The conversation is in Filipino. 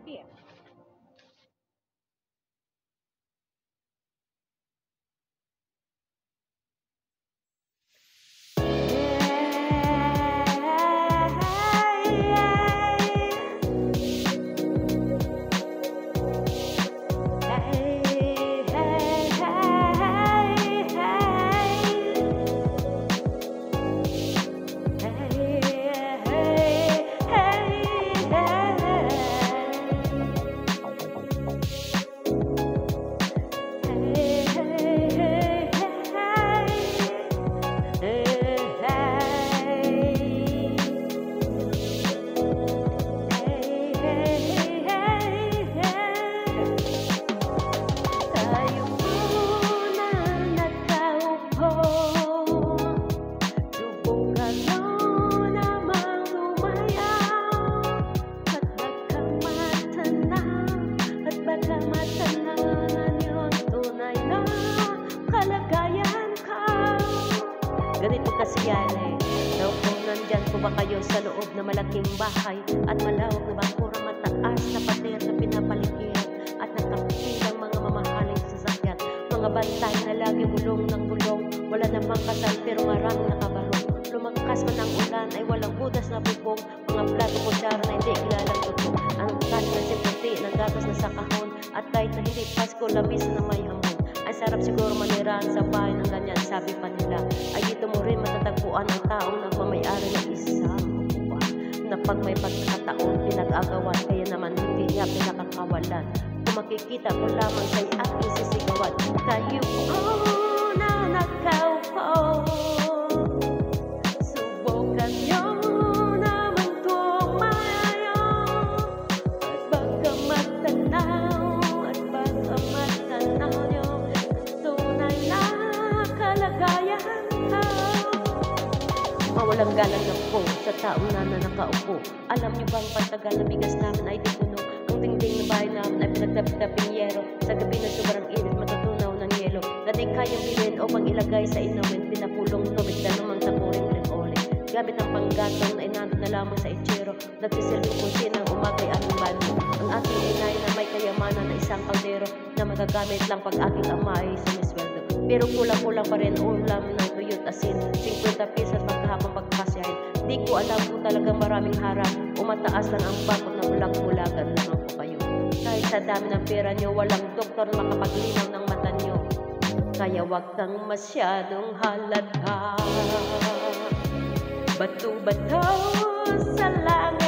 Via. Ganito kasi yan Naupo nandyan po ba kayo sa loob na malaking bahay at malawak na bakura, mataas na pader na pinapaligiran at nakapilang mga mamahaling sasakyan, mga bantay na lagi bulong ng bulong, wala namang kasal pero maraming nakabarong. Lumakas man ang ulan ay walang butas na bubong, mga plato kutsara na hindi kilalang tutok, ang kanin na simputi ng gatas na sa kahon, at kahit na hindi Pasko, labis na may hamon. Ay sarap siguro manirahan sa bahay ng ganyan, sabi pa nila. Ay dito mo rin matatagpuan ang taong nagmamayari ng isang upuan na pag may pagkakataon pinag-agawan, kaya naman hindi niya pinakakawalan. Kung makikita ko lamang sa'y aking sisigawan, kayo na nakaupo, subukan niyo naman tumayo, at baka matanaw, at baka matanaw niyo tunay na kalagayan ko. Mawalang galang na po sa taong na nakaupo. Alam niyo bang pagtagal na bigas namin ay di puno, ang dingding ng bahay namin ay pinagtapit-taping yero, sa gabi na sobrang init matutunaw ng yelo, na di kayang bilhin o pang ilagay sa inumin, pinapulong tubig na namang tapuring ulit-ulit. Gamit ang panggatong na inandot na lamang sa itsero, nagsisilbing kunsi ng umagay aming balo. Ang aking inay na may kayamanan na isang kaldero na magagamit lang pag aking ama ay sumisweldo. Pero kulang-kulang pa rin ulam ng tuyot asin, 50 pesos pagkahapon pagkasiyahin. Di ko alam kung talagang maraming harap o mataas lang ang bakot na bulag-bulagan lamang po kayo. Kahit sa dami ng pera nyo, walang doktor na makapaglinaw ng mata nyo, kaya wag kang masyadong halata. Bato-bato sa langit